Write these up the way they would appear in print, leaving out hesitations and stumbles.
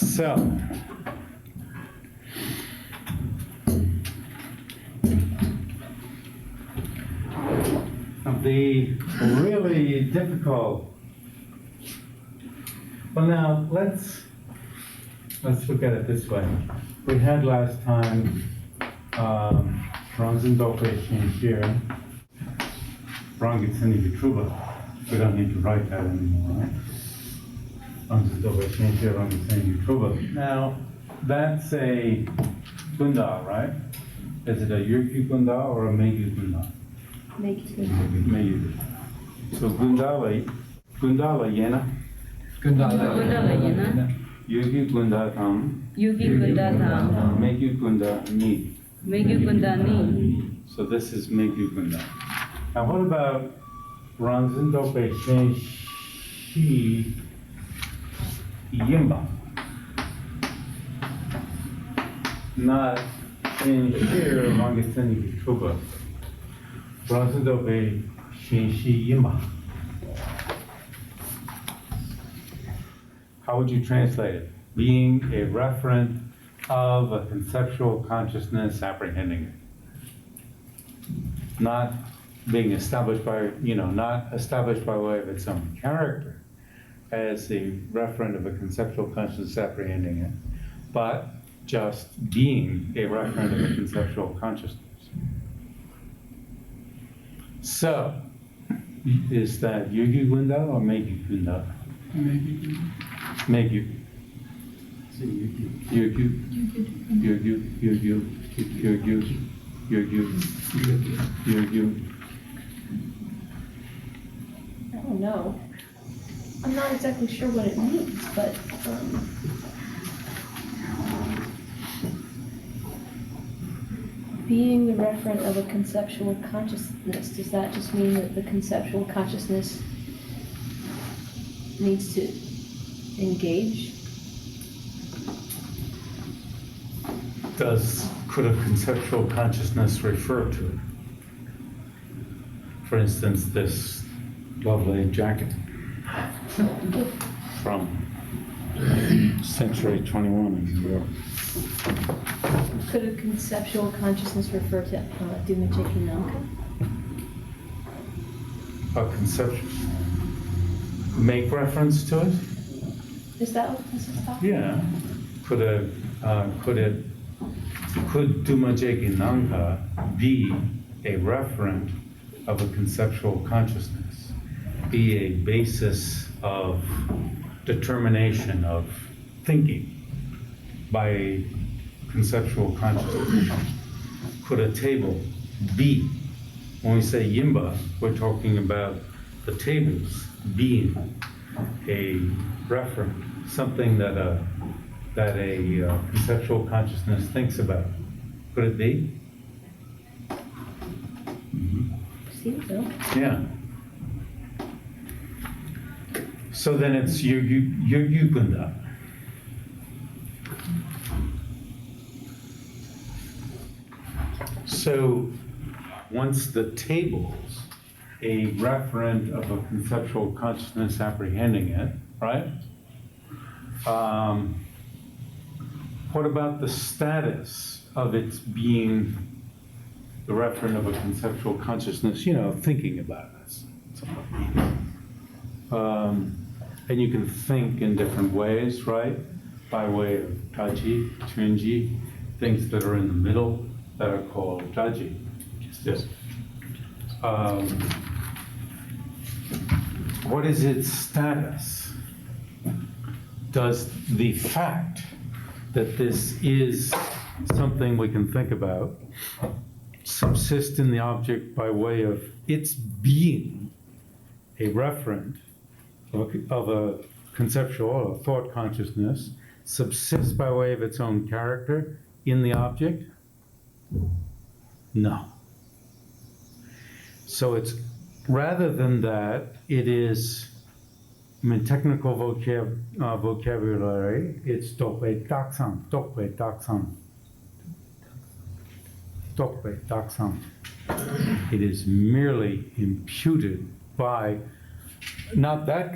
So, the really difficult. Well, now let's look at it this way. We had last time Bronzen Dope here, Brangitsini Vitruva. We don't need to write that anymore, right? Bronzen Dope here, Brangitsini Vitruva. Now, that's a Gunda, right? Is it a Yurki Gunda or a Megyu Gunda? Megyu. So Gundala Yena. Gundala Yena. Yugi Gunda Tam. Yugi Gunda Tam. Megyu Gunda Ni. Megyu Gunda Ni. So this is Megyu Gunda. Now what about Ranzin Dope Shen Shi Yimba? Not in here Mangasini Vitruva. Ranzin Dope Shen Shi Yimba. How would you translate it? Being a referent of a conceptual consciousness apprehending it. Not being established by, not established by way of its own character as a referent of a conceptual consciousness apprehending it, but just being a referent of a conceptual consciousness. So, is that Yugi Gunda or Megyu Gunda? Megyu. Yurgu. I don't know. I'm not exactly sure what it means, but being the referent of a conceptual consciousness, does that just mean that the conceptual consciousness needs to engage? Could a conceptual consciousness refer to it? For instance, this lovely jacket from Century 21 in New York. Could a conceptual consciousness refer to Dumajikinanka? A conceptual make reference to it? Is that what this is about? Yeah. Could Dumajikinanka be a referent of a conceptual consciousness? Be a basis of determination of thinking by a conceptual consciousness? Could a table be, when we say yimba, we're talking about the tables being a referent, something that a conceptual consciousness thinks about? Could it be? Seems so. Yeah. So then it's Yurgukunda. So once the table's a referent of a conceptual consciousness apprehending it, right? What about the status of its being the referent of a conceptual consciousness, thinking about it? And you can think in different ways, right? By way of taji, chunji, things that are in the middle that are called taji. Yes. What is its status? Does the fact that this is something we can think about subsist in the object by way of its being a referent of a conceptual or thought consciousness, subsists by way of its own character in the object? No. So it's, rather than that, it is, technical vocabulary, it's dokwe daksam. It is merely imputed by, not that,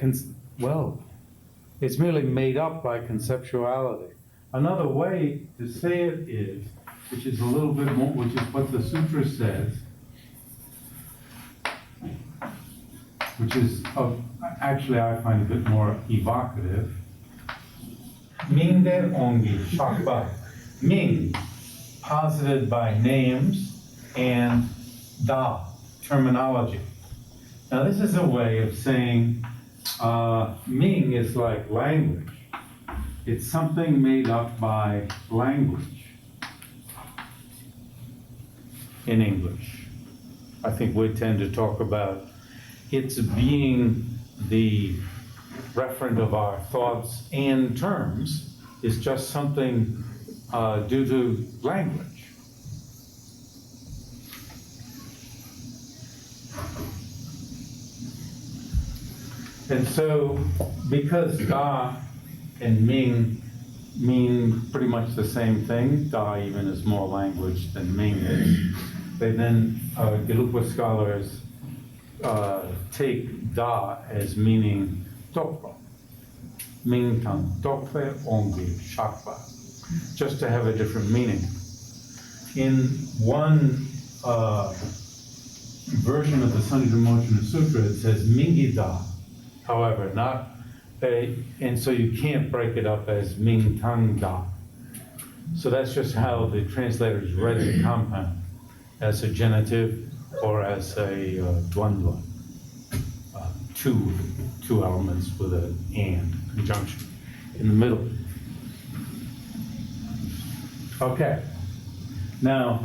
It's merely made up by conceptuality. Another way to say it is, which is a little bit more, which is what the sutra says, which is actually I find a bit more evocative. Mingde ongi shakpa. Ming, posited by names, and da, terminology. Now this is a way of saying Ming is like language. It's something made up by language in English. I think we tend to talk about its being the referent of our thoughts and terms is just something due to language. And so, because Da and Ming mean pretty much the same thing, Da even is more language than Ming is, they then, Gelugpa scholars take Da as meaning Dokpa, Ming Tang, Dokpa Ongi Shakpa, just to have a different meaning. In one version of the Sanghya Sutra, it says Mingi Da. However, not a, and so you can't break it up as Ming Tang Da. So that's just how the translators read the compound, as a genitive or as a dvandva, two elements with an and conjunction in the middle. Okay, now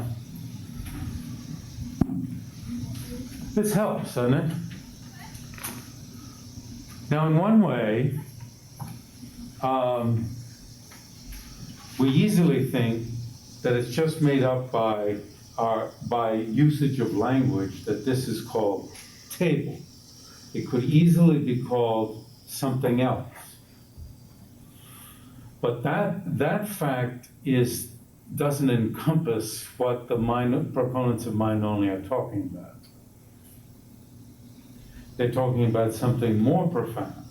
this helps, doesn't it? Now, in one way, we easily think that it's just made up by usage of language, that this is called table. It could easily be called something else. But that fact doesn't encompass what the proponents of mind only are talking about. They're talking about something more profound.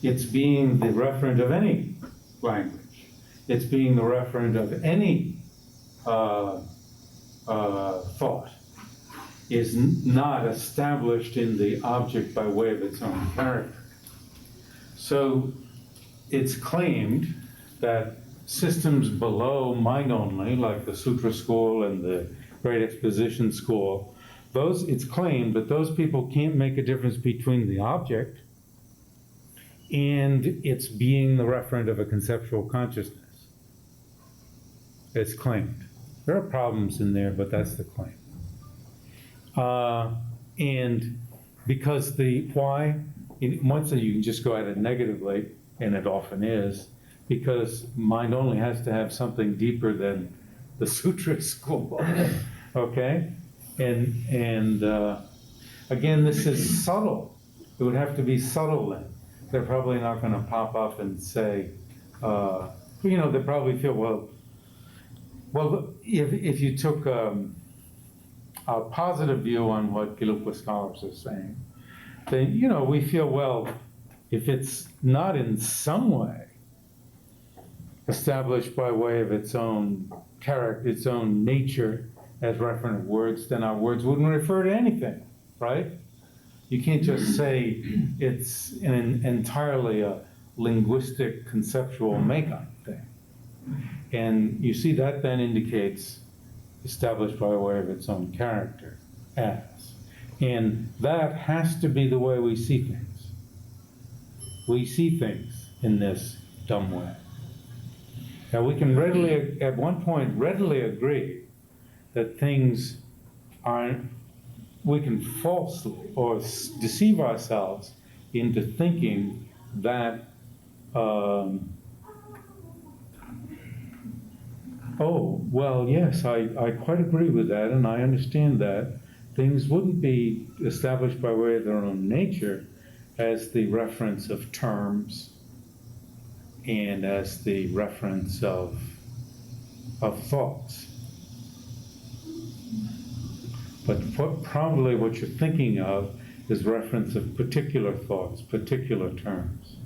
It's being the referent of any language. It's being the referent of any thought. Is not established in the object by way of its own character. So it's claimed that systems below mind only, like the Sutra school and the Great Exposition school, it's claimed that those people can't make a difference between the object and its being the referent of a conceptual consciousness. It's claimed. There are problems in there, but that's the claim. And because once you can just go at it negatively, and it often is, because mind only has to have something deeper than the Sutra school, okay? And again, this is subtle. It would have to be subtle then. They're probably not going to pop up and say, they probably feel, well, if you took a positive view on what Gelugpa scholars are saying, then, we feel, well, if it's not in some way established by way of its own character, its own nature as referent of words, then our words wouldn't refer to anything, right? You can't just say it's entirely a linguistic conceptual makeup thing. And you see that then indicates established by way of its own character as. And that has to be the way we see things. We see things in this dumb way. Now we can readily, at one point, readily agree that things aren't, we can falsely or deceive ourselves into thinking that oh, well, yes, I quite agree with that, and I understand that. Things wouldn't be established by way of their own nature as the reference of terms and as the reference of thoughts. But probably what you're thinking of is reference of particular thoughts, particular terms.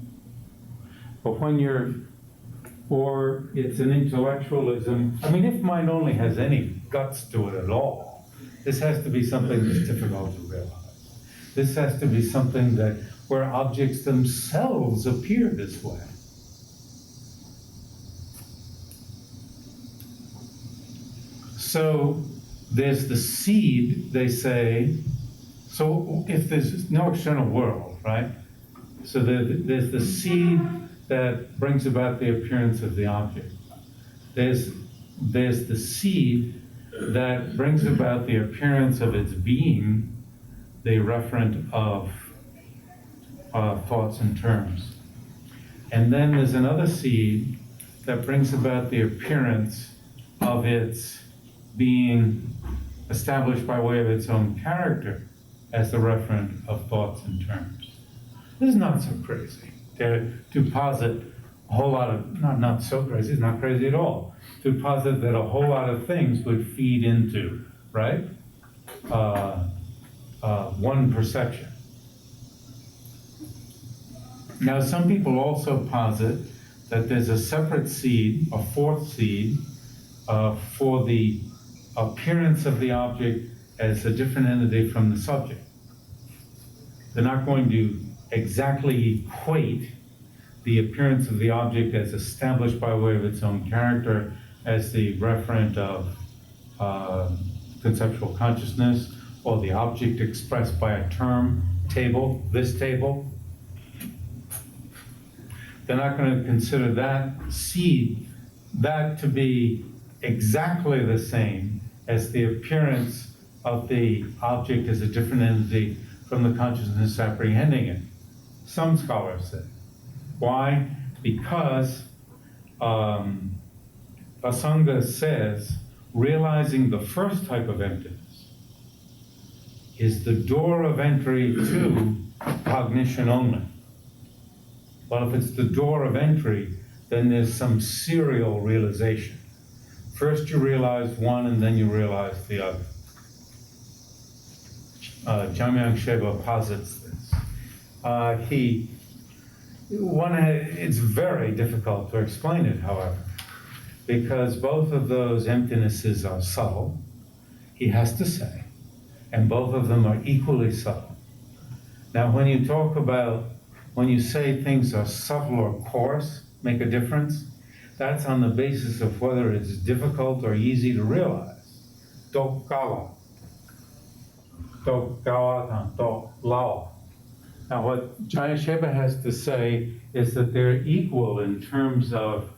But when you're, or it's an intellectualism, I mean, if mind only has any guts to it at all, this has to be something that's difficult to realize. This has to be something that, where objects themselves appear this way. So there's the seed, they say. So if there's no external world, right? So there's the seed that brings about the appearance of the object. There's the seed that brings about the appearance of its being, the referent of thoughts and terms. And then there's another seed that brings about the appearance of its being established by way of its own character as the referent of thoughts and terms. This is not so crazy to posit a whole lot of, not so crazy, it's not crazy at all, to posit that a whole lot of things would feed into, right? One perception. Now, some people also posit that there's a separate seed, a fourth seed, for the appearance of the object as a different entity from the subject. They're not going to exactly equate the appearance of the object as established by way of its own character as the referent of conceptual consciousness, or the object expressed by a term, table, this table. They're not going to consider that seed, that to be exactly the same as the appearance of the object as a different entity from the consciousness apprehending it. Some scholars say. Why? Because Asanga says realizing the first type of emptiness is the door of entry to cognition only. Well, if it's the door of entry, then there's some serial realization. First you realize one, and then you realize the other. Jamyang Sheba posits this. It's very difficult to explain it, however, because both of those emptinesses are subtle, he has to say, and both of them are equally subtle. Now, when you say things are subtle or coarse, make a difference, that's on the basis of whether it's difficult or easy to realize. Dokkawa. Dokkawa and Doklao. Now, what Jayasheba has to say is that they're equal in terms of,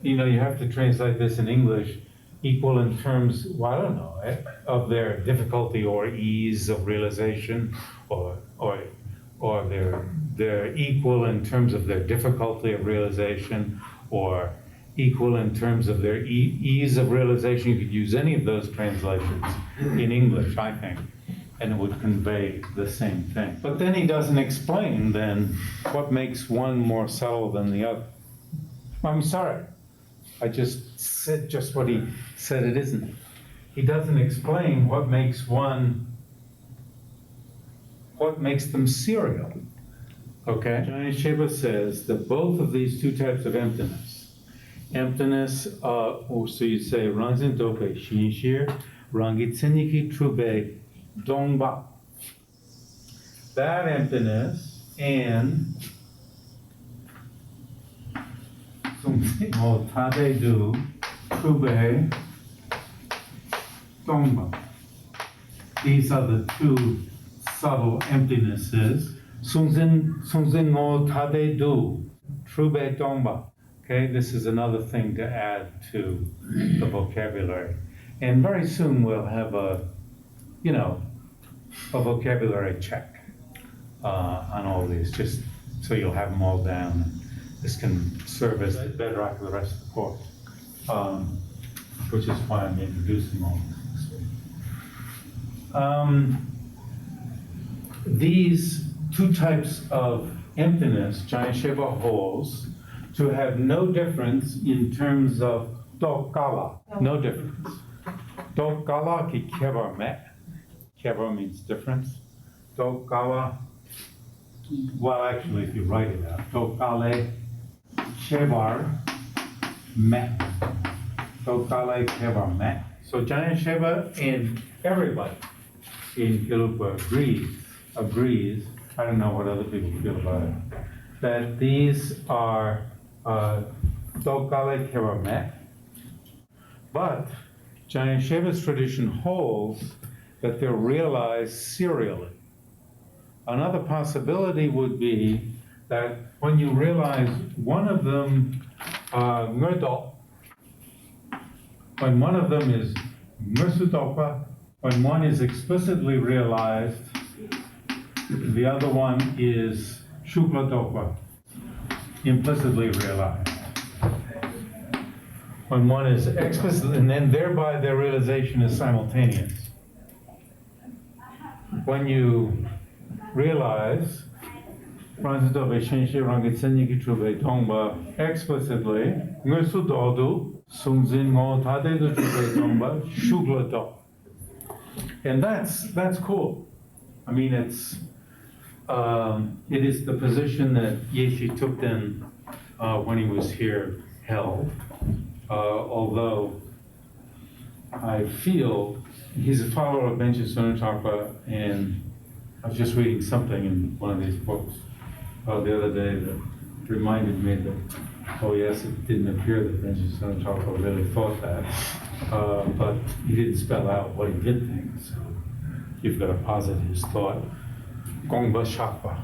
you have to translate this in English, equal in terms, well, I don't know, of their difficulty or ease of realization, or they're equal in terms of their difficulty of realization, or equal in terms of their ease of realization. You could use any of those translations in English, I think, and it would convey the same thing. But then he doesn't explain then what makes one more subtle than the other. I'm sorry, I just said just what he said it isn't. He doesn't explain what makes them serial. Okay? Jayasheba says that both of these two types of emptiness, so you say, Rangzin Dope Shinshir, Rangitseniki Trube Dongba. That emptiness and Tade Du Trube Dongba. These are the two subtle emptinesses. Sungzin Mo Tade Du Trube Dongba. Okay, this is another thing to add to the vocabulary. And very soon we'll have a vocabulary check on all these, just so you'll have them all down. This can serve as bedrock for the rest of the course, which is why I'm introducing all this. These two types of emptiness, Jayasheba holds to have no difference in terms of Dokala. No difference. Dokala ki keva me. Keva means difference. Dokala, well, actually, if you write it out, Dokale, Shevar met. Tokale Shevar met. So Giant Sheva and everybody in Kilupa agrees, I don't know what other people feel about it, that these are Tokale Shevar met. But Giant Sheva's tradition holds that they're realized serially. Another possibility would be that when you realize one of them, when one of them is Mursutopa, when one is explicitly realized, the other one is Shuklatopa, implicitly realized. When one is explicit, and then thereby their realization is simultaneous. When you realize explicitly, and that's cool. I mean, it is the position that Yeshe Thupten, when he was here, held. Although I feel he's a follower of Benji Sonatapa, and I was just reading something in one of these books the other day that reminded me that, oh yes, it didn't appear that Benji Sonatapa really thought that, but he didn't spell out what he did think, so you've got to posit his thought. Gongba Shakpa.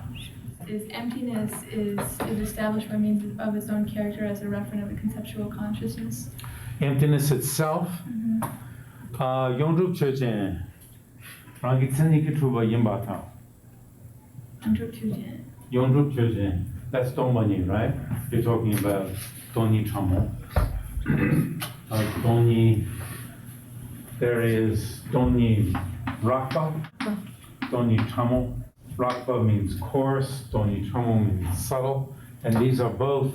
Is emptiness is established by means of its own character as a referent of a conceptual consciousness? Emptiness itself? Yongrup Chochen. Rangitsaniki Truba Yimbatao. Yongrup Chochen. That's Dongmani, right? You're talking about Doni Chamo. Doni, there is Doni Rakpa, Doni Chamo. Rakpa means coarse, Doni Chamo means subtle, and these are both,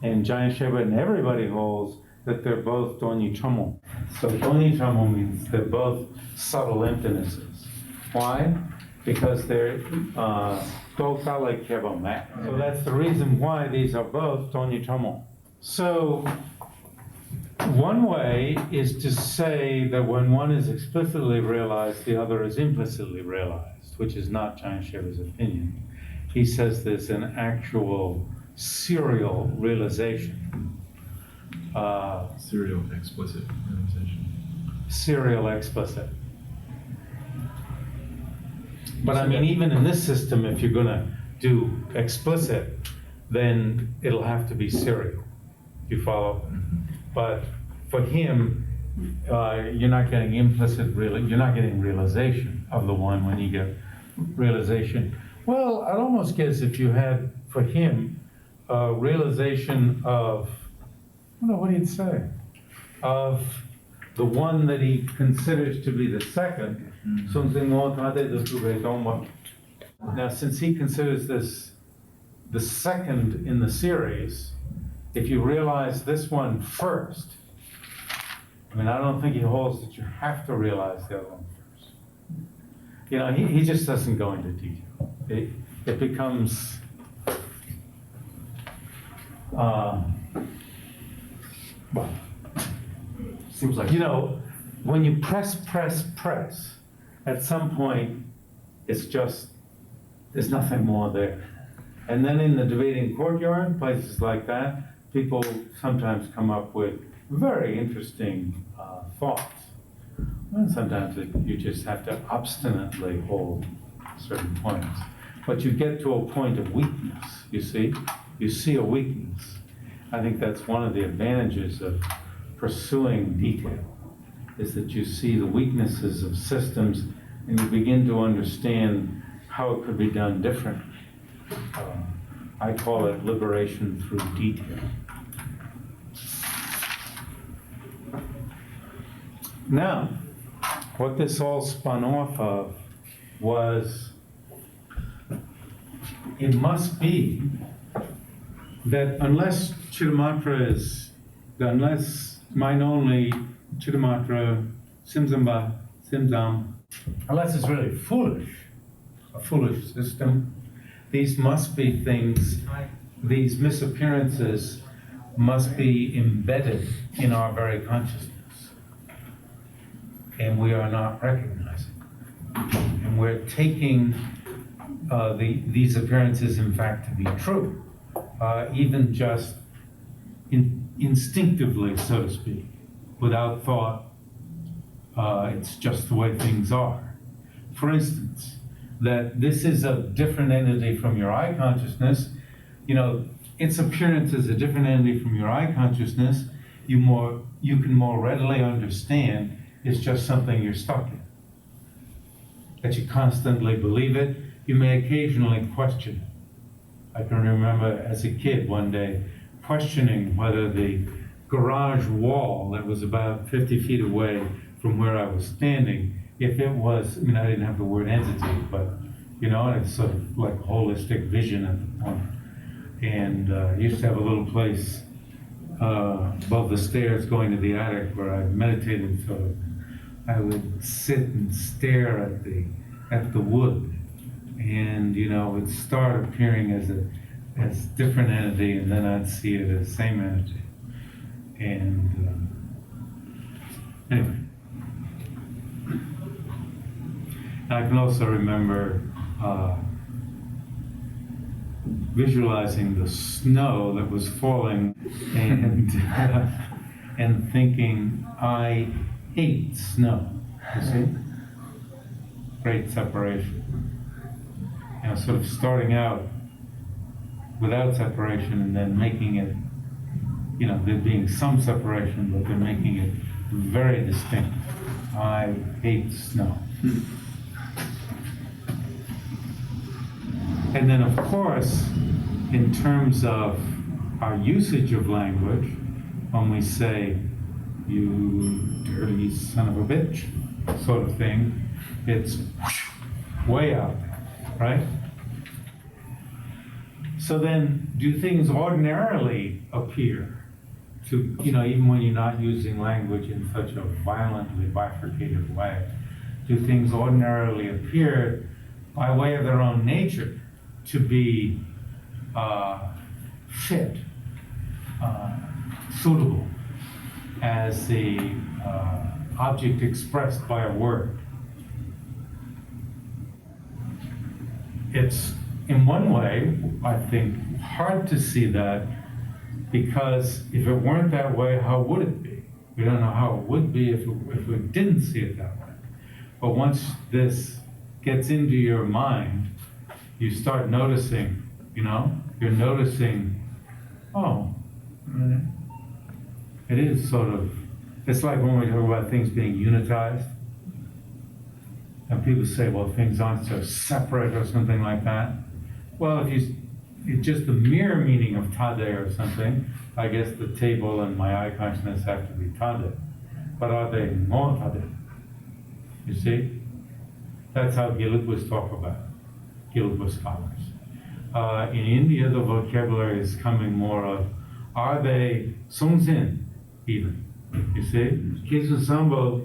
and Giant Sheva and everybody holds that they're both Doni Chamo. So Doni Chamo means they're both subtle emptinesses. Why? Because they're Tokale Keba Mak. So that's the reason why these are both Doni Chamo. So one way is to say that when one is explicitly realized, the other is implicitly realized, which is not Giant Sheva's opinion. He says there's an actual serial realization. Serial explicit realization. Serial explicit. But I mean, even in this system, if you're going to do explicit, then it'll have to be serial. You follow? But for him, you're not getting implicit, you're not getting realization of the one when you get realization. Well, I'd almost guess if you had, for him, realization of, I don't know, what do you say? Of the one that he considers to be the second. Now, since he considers this the second in the series, if you realize this one first, I mean, I don't think he holds that you have to realize the other one first. You know, he just doesn't go into detail. It becomes, Seems like, you know, when you press, at some point, it's just, there's nothing more there. And then in the debating courtyard, places like that, people sometimes come up with very interesting thoughts. And sometimes you just have to obstinately hold certain points. But you get to a point of weakness, you see? You see a weakness. I think that's one of the advantages of pursuing detail, is that you see the weaknesses of systems and you begin to understand how it could be done differently. I call it liberation through detail. Now, what this all spun off of was, it must be that unless Chittamatra is, unless mind only Chittamatra, Simzamba, Simzam, unless it's really foolish, a foolish system, these must be things these misappearances must be embedded in our very consciousness. And we are not recognizing. And we're taking these appearances, in fact, to be true, even just instinctively, so to speak, without thought. It's just the way things are. For instance, that this is a different entity from your eye consciousness, its appearance is a different entity from your eye consciousness, you can more readily understand it's just something you're stuck in. That you constantly believe it, you may occasionally question it. I can remember as a kid one day questioning whether the garage wall that was about 50 feet away from where I was standing, if it was, I didn't have the word entity, but, it's sort of like a holistic vision at the point. And I used to have a little place above the stairs going to the attic where I meditated, so I would sit and stare at the wood, and it would start appearing as different entity, and then I'd see it as same entity. And anyway, I can also remember visualizing the snow that was falling and and thinking, I hate snow. You see? Great separation. Sort of starting out without separation and then making it, there being some separation, but they're making it very distinct. I hate snow. And then, of course, in terms of our usage of language, when we say, you dirty son of a bitch, sort of thing, it's way out there, right? So then, do things ordinarily appear to, even when you're not using language in such a violently bifurcated way, do things ordinarily appear by way of their own nature to be fit, suitable as the object expressed by a word? It's, in one way, I think, hard to see that, because if it weren't that way, how would it be? We don't know how it would be if we didn't see it that way. But once this gets into your mind, you start noticing, you're noticing, oh, it is sort of, it's like when we talk about things being unitized, and people say, well, things aren't so separate or something like that. Well, it's just the mere meaning of tade or something, I guess the table and my eye consciousness have to be tade. But are they more tade? You see? That's how Gelugpas talk about it, Gelugpa scholars. In India, the vocabulary is coming more of, are they sungzin, even? You see? Kesu Sambo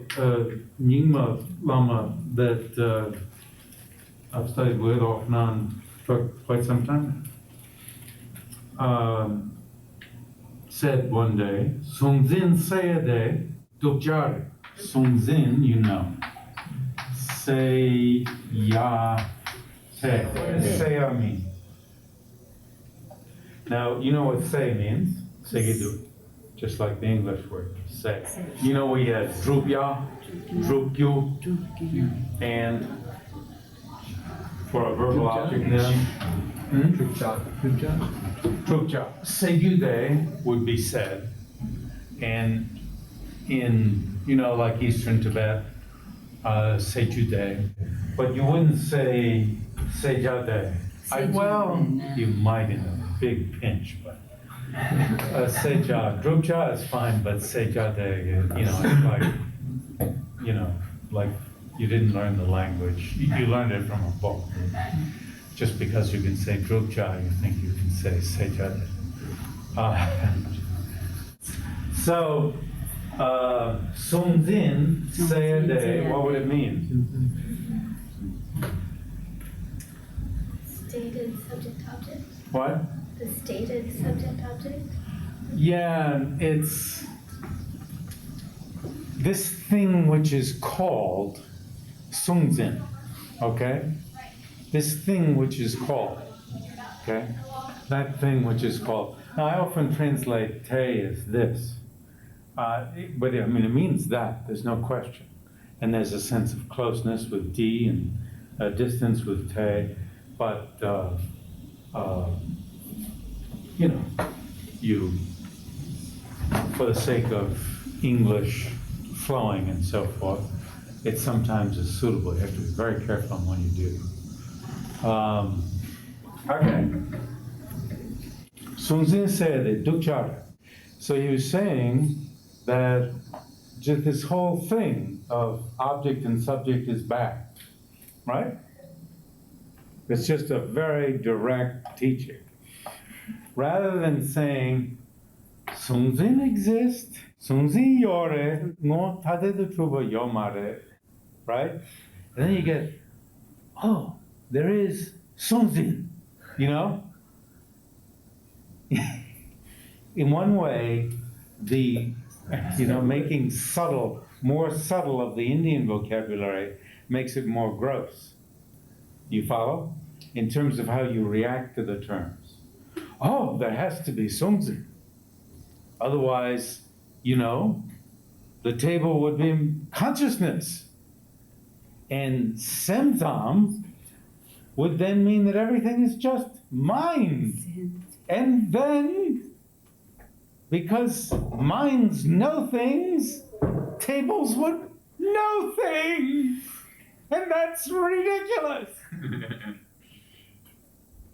Nyingma Lama, that I've studied with off and on for quite some time, said one day, Sungzin Sayade Dukjari. Sungzin, say ya, say ya means. Now, you know what say means? Say you do. Just like the English word, say. We had drupya, drupyu, and for a verbal object now, drupja. Seyude would be said, and in, like Eastern Tibet, Sejude, but you wouldn't say Sejade. Well, you might in a big pinch, but Seja, Drupja is fine, but Sejade, it's like you didn't learn the language. You learned it from a book. Just because you can say Drupja, you think you can say Sejade. So, Sungzin Sayade, what would it mean? Stated subject object. What? The stated subject object? Yeah, it's this thing which is called sungzin, okay? This thing which is called, okay? That thing which is called. Now, I often translate te as this, but I mean, it means that, there's no question. And there's a sense of closeness with D and a distance with te, but, you know, you, for the sake of English flowing and so forth, it sometimes is suitable. You have to be very careful on when you do. Okay. Sunzin said Dukchar. So he was saying that just this whole thing of object and subject is bad, right? It's just a very direct teaching. Rather than saying, Sunzin exists, Sunzin yore, no tade de truba yomare, right? And then you get, oh, there is Sunzin, you know? In one way, making subtle, more subtle of the Indian vocabulary makes it more gross. You follow? In terms of how you react to the terms. Oh, there has to be Sunzin. Otherwise, the table would be consciousness. And Semtam would then mean that everything is just mind. And then, because minds know things, tables would know things. And that's ridiculous.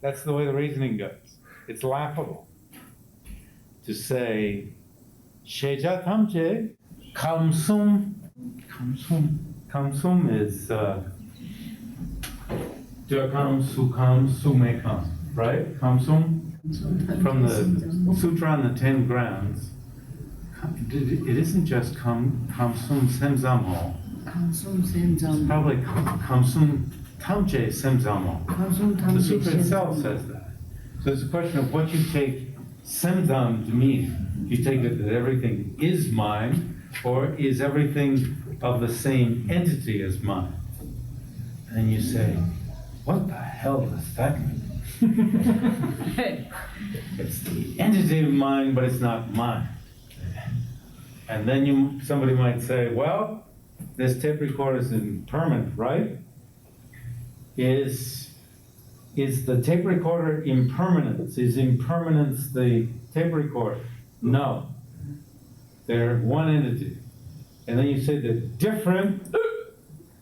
That's the way the reasoning goes. It's laughable to say, Sheja Tamche, Kamsum. Kamsum is Jakam Sukam Sumekam, right? Kamsum? From the Sutra on the 10 Grounds, it isn't just Kamsum Semzamo. It's probably Kamsum Tamche Semzamo. The Sutra itself says that. So it's a question of what you take Semzam to mean. You take it that everything is mind, or is everything of the same entity as mind? And you say, what the hell does that mean? It's the entity of mind, but it's not mind. And then somebody might say, well, this tape recorder is impermanent, right? Is the tape recorder impermanence? Is impermanence the tape recorder? No. They're one entity. And then you say they're different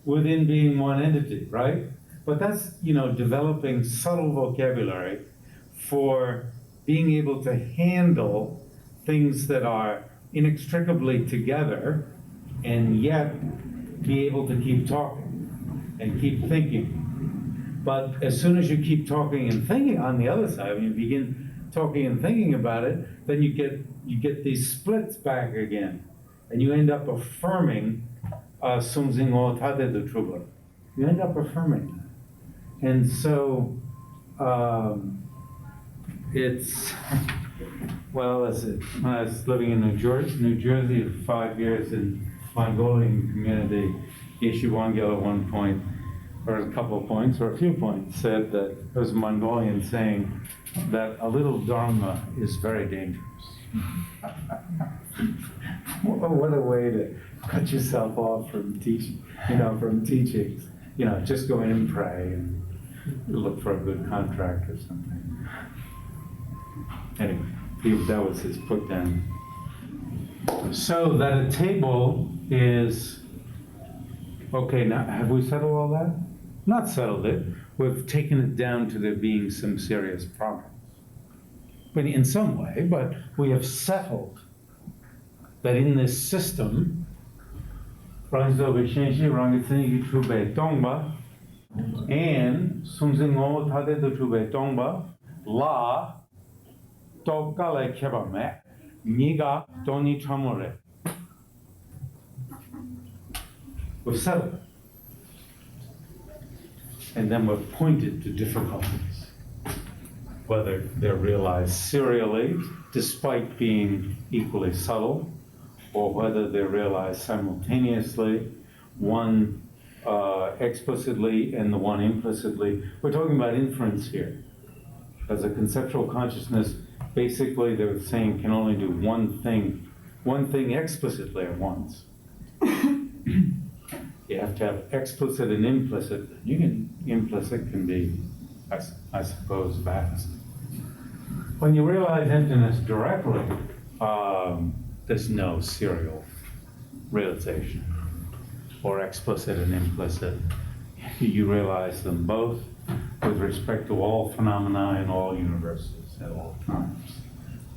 within being one entity, right? But that's, developing subtle vocabulary for being able to handle things that are inextricably together and yet be able to keep talking and keep thinking. But as soon as you keep talking and thinking on the other side, when you begin talking and thinking about it, then you get these splits back again. And you end up affirming Sungzing o Tade de Truba. You end up affirming that. And so it's, well, when I was living in New Jersey for 5 years in Mongolian community, Yeshu Wangel at one point, or a couple of points, or a few points, said that it was a Mongolian saying that a little dharma is very dangerous. What a way to cut yourself off from teaching, teachings. Just go in and pray and look for a good contract or something. Anyway, that was his put down. So that a table is, okay, now have we settled all that? Not settled it. We've taken it down to there being some serious problems. But in some way, but we have settled that in this system, and Sunzingo Tade de Trube Tongba, La Tokale Kebame, Niga Doni Chamore. We've settled it. And then we've pointed to difficulties. whether they're realized serially, despite being equally subtle, or whether they're realized simultaneously, one explicitly and the one implicitly. We're talking about inference here. As a conceptual consciousness, basically they're saying can only do one thing explicitly at once. You have to have explicit and implicit. Implicit can be, I suppose, vast. When you realize emptiness directly, there's no serial realization, or explicit and implicit. You realize them both with respect to all phenomena in all universes at all times,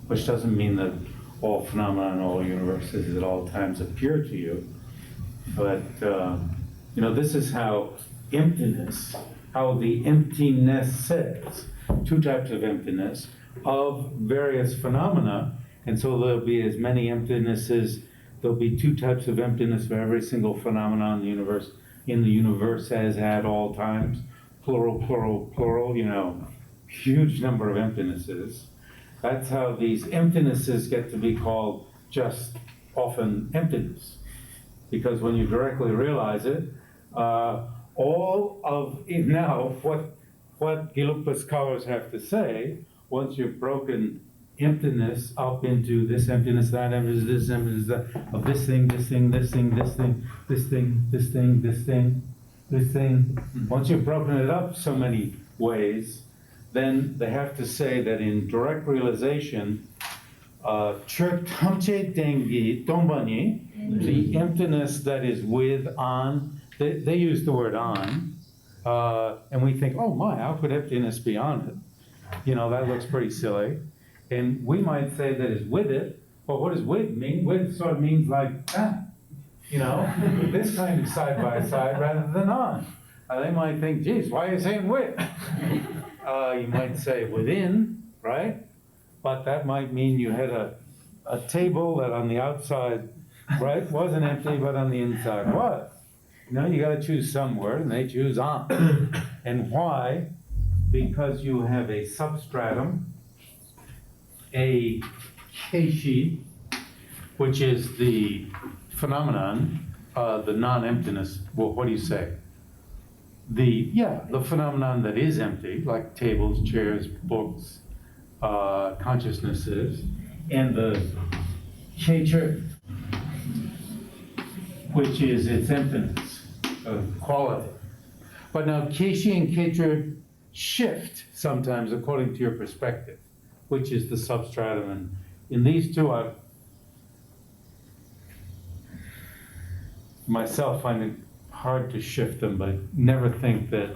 which doesn't mean that all phenomena in all universes at all times appear to you, but this is how emptiness, how the emptiness says, two types of emptiness of various phenomena, and so there'll be as many emptinesses, there'll be two types of emptiness for every single phenomenon in the universe as at all times, plural, plural, plural, huge number of emptinesses. That's how these emptinesses get to be called just often emptiness. Because when you directly realize it, all of it now, what Gelugpa scholars have to say, once you've broken emptiness up into this emptiness, that emptiness, this emptiness, that, of this thing, this thing, this thing, this thing, this thing, this thing, this thing, this thing. Once you've broken it up so many ways, then they have to say that in direct realization, tamche dengi tombani, the emptiness that is with on, they use the word on, and we think, oh my, how could emptiness be on it? That looks pretty silly. And we might say that it's with it, but what does with mean? With sort of means like that, this kind of side by side rather than on. They might think, geez, why are you saying with? You might say within, right? But that might mean you had a table that on the outside, right, wasn't empty, but on the inside was. You got to choose some word, and they choose on. And why? Because you have a substratum, a keishi, which is the phenomenon, the non-emptiness. Well, what do you say? The phenomenon that is empty, like tables, chairs, books, consciousnesses, and the keicher, which is its emptiness, quality. But now keishi and keicher shift sometimes according to your perspective, which is the substratum. And in these two, I myself find it hard to shift them, but never think that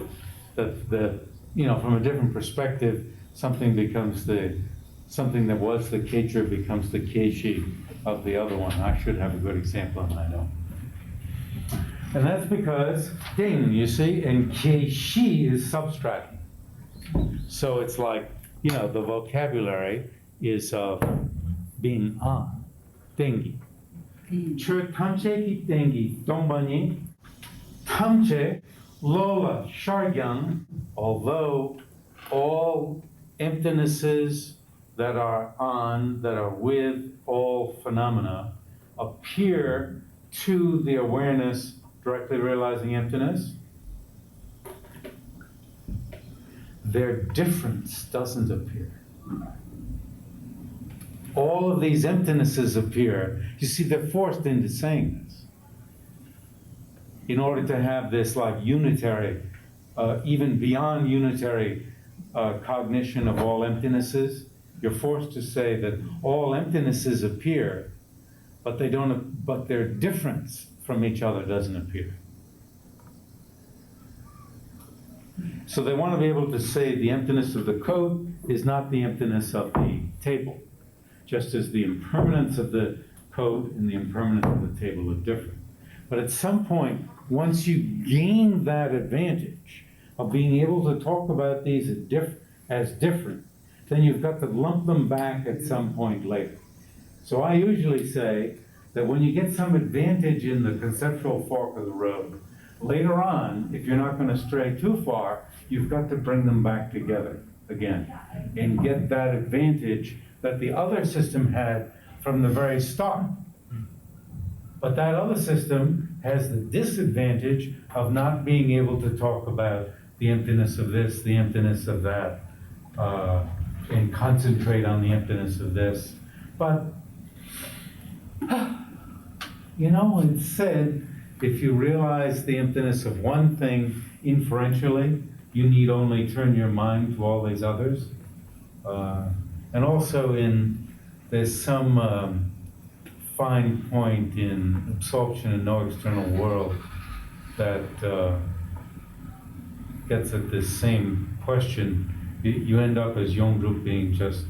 from a different perspective, something that was the keicher becomes the keishi of the other one. I should have a good example, and I don't. And that's because ding, you see, and keishi is substratum. So it's like, the vocabulary is of being on, dengi. Chur tamche ki dengi, dombani, tamche, lola, sharyan, although all emptinesses that are with all phenomena appear to the awareness directly realizing emptiness, their difference doesn't appear. All of these emptinesses appear. You see, they're forced into saying this in order to have this like unitary, even beyond unitary cognition of all emptinesses. You're forced to say that all emptinesses appear, but their difference from each other doesn't appear. So they want to be able to say the emptiness of the coat is not the emptiness of the table, just as the impermanence of the coat and the impermanence of the table are different. But at some point, once you gain that advantage of being able to talk about these as different, then you've got to lump them back at some point later. So I usually say that when you get some advantage in the conceptual fork of the road, later on, if you're not going to stray too far, you've got to bring them back together. again and get that advantage that the other system had from the very start. But that other system has the disadvantage of not being able to talk about the emptiness of this, the emptiness of that, and concentrate on the emptiness of this. But, you know, it's said, if you realize the emptiness of one thing inferentially, you need only turn your mind to all these others. And also there's some fine point in absorption and no external world that gets at this same question. You end up as Yongdrup being just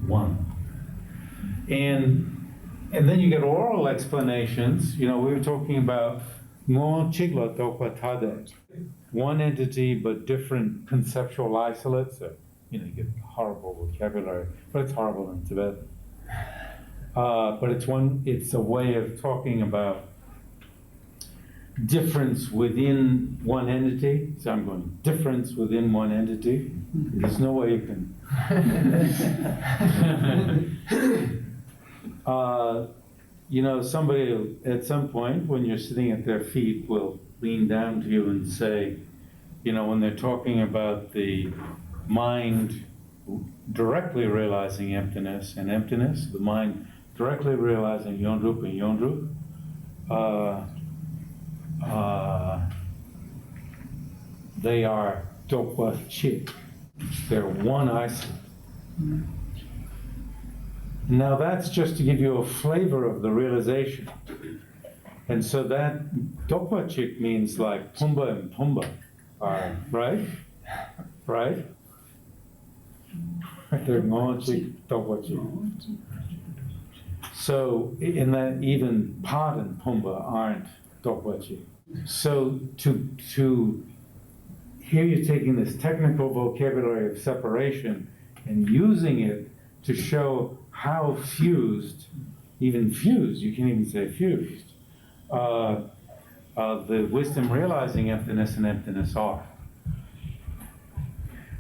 one. And then you get oral explanations. You know, we were talking about Ngo Chigla Dokwa Tade. One entity but different conceptual isolates. You know, you get horrible vocabulary, but it's horrible in Tibetan. But it's a way of talking about difference within one entity. So I'm going, difference within one entity. There's no way you can. You know, somebody at some point, when you're sitting at their feet, will lean down to you and say, you know, when they're talking about the mind directly realizing emptiness and emptiness, the mind directly realizing Yondrup and Yondrup, they are Dokwa Chik. They're one isolate. Now that's just to give you a flavor of the realization. And so that Dokwa Chik means like Pumba and Pumba are, right? Right? They're Ngo Chik, Dokwa Chik. So in that even Pod and Pumba aren't Dokwa Chik. So to here you're taking this technical vocabulary of separation and using it to show how fused, even fused, you can't even say fused, the wisdom realizing emptiness and emptiness are.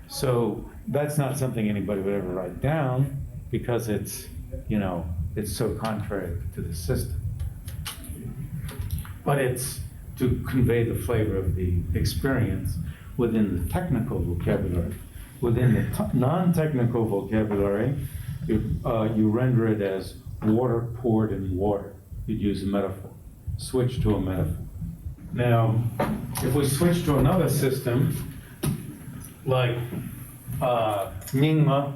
So that's not something anybody would ever write down because it's, you know, it's so contrary to the system. But it's to convey the flavor of the experience within the technical vocabulary. Within the non-technical vocabulary, you render it as water poured in water. You'd use a metaphor. Switch to a metaphor. Now, if we switch to another system, like Nyingma,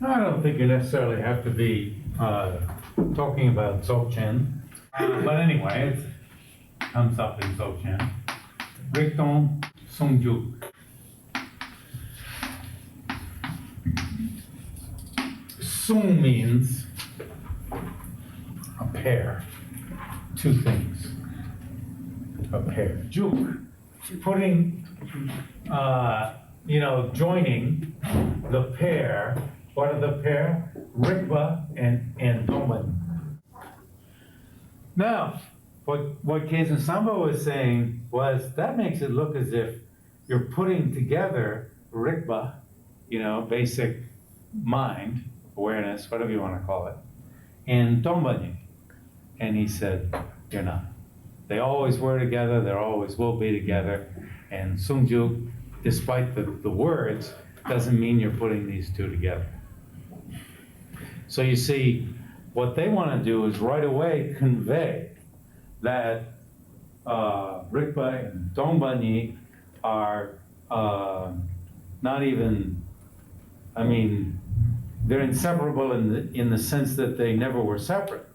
I don't think you necessarily have to be talking about Dzogchen. But anyway, it comes up in Dzogchen. Rikton Sungjuk. Sung means a pair, two things, a pair. Juk, putting, you know, joining the pair. What are the pair? Rikpa and Doman. Now, what Keizan Samba was saying was that makes it look as if you're putting together Rikpa, you know, basic mind, awareness, whatever you want to call it, and Dombani. And he said, you're not. They always were together, they always will be together. And Sungjuk, despite the words, doesn't mean you're putting these two together. So you see, what they want to do is right away convey that Rikpa and Dombani are not even, I mean, they're inseparable in the sense that they never were separate.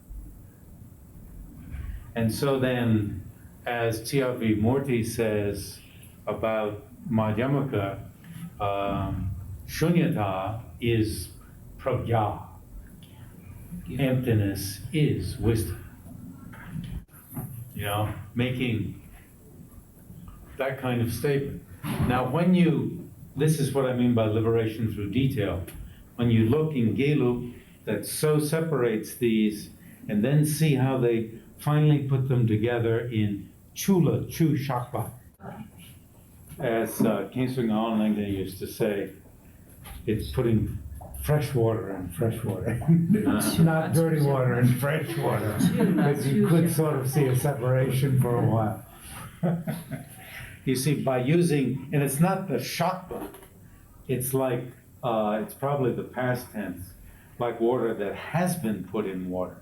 And so then, as T.R.V. Murthy says about Madhyamaka, Shunyata is pragya. Emptiness is wisdom. You know, making that kind of statement. Now, this is what I mean by liberation through detail. When you look in Gelug that so separates these, and then see how they finally put them together in Chula Chu Shakpa. As Kensung Aonlingde used to say, It's putting fresh water in fresh water, not dirty water in fresh water. Because you could sort of see a separation for a while. You see, by using, and it's not the shakpa, it's like, it's probably the past tense, like water that has been put in water.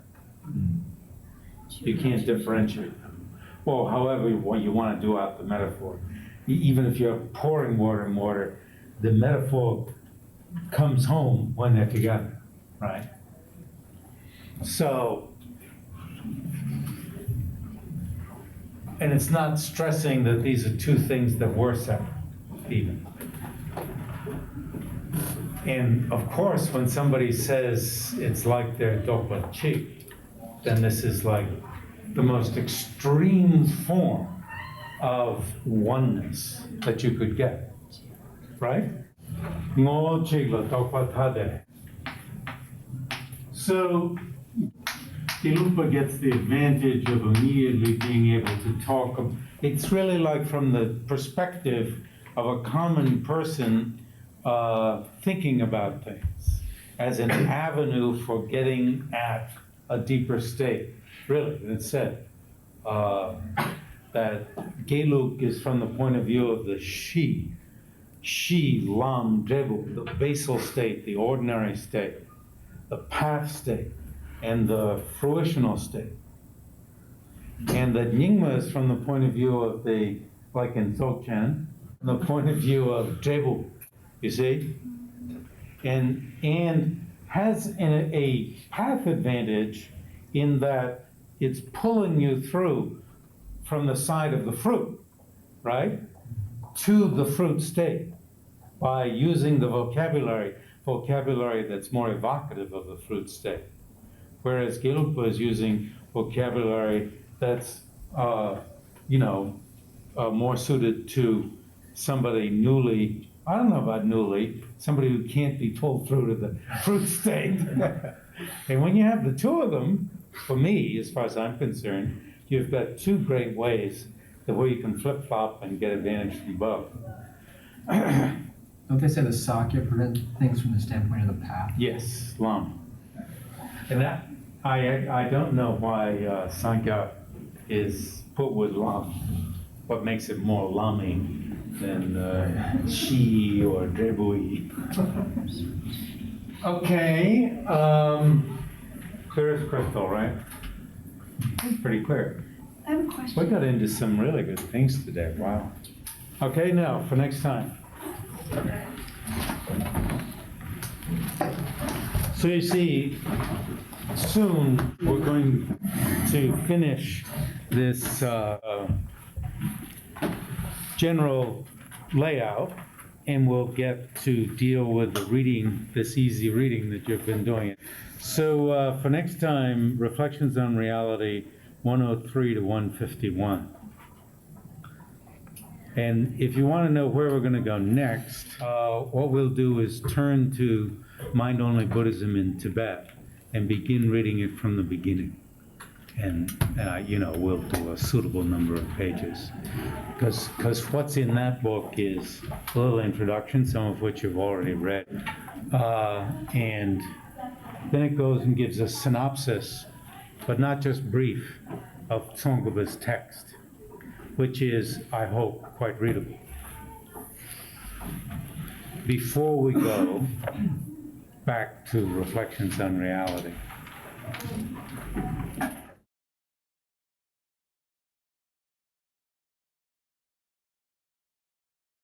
You can't differentiate them. Well, however you want to do out the metaphor. Even if you're pouring water in water, the metaphor comes home when they're together, right? So, and it's not stressing that these are two things that were separate, even. And of course, when somebody says it's like they're dokpa chi, then this is like the most extreme form of oneness that you could get, right? Ngo chigla dokpa tade. So, Gelupa gets the advantage of immediately being able to talk. It's really like from the perspective of a common person thinking about things as an avenue for getting at a deeper state. Really, it said that Geluk is from the point of view of the Shi, Lam, Drebu, the basal state, the ordinary state, the path state, and the fruitional state. And that Nyingma is from the point of view of the, like in Dzogchen, from the point of view of Drebu, you see? And has a path advantage in that it's pulling you through from the side of the fruit, right, to the fruit state by using the vocabulary that's more evocative of the fruit state. Whereas Gelugpa is using vocabulary that's, more suited to somebody newly, I don't know about newly, somebody who can't be pulled through to the fruit state. And when you have the two of them, for me, as far as I'm concerned, you've got two great ways the way you can flip-flop and get advantage from both. Don't they say the Sakya prevent things from the standpoint of the path? Yes, Lam. And that, I don't know why Sankhya is put with Lam. What makes it more Lami than Shi or Drebui? Okay, clear as crystal, right? Pretty clear. I have a question. We got into some really good things today, wow. Okay, now, for next time. So you see, soon we're going to finish this general layout, and we'll get to deal with the reading, this easy reading that you've been doing. So for next time, Reflections on Reality 103 to 151. And if you want to know where we're going to go next, what we'll do is turn to Mind-Only Buddhism in Tibet and begin reading it from the beginning. And, we'll do a suitable number of pages. Because what's in that book is a little introduction, some of which you've already read. And then it goes and gives a synopsis, but not just brief, of Tsongkhapa's text, which is, I hope, quite readable. Before we go back to Reflections on Reality.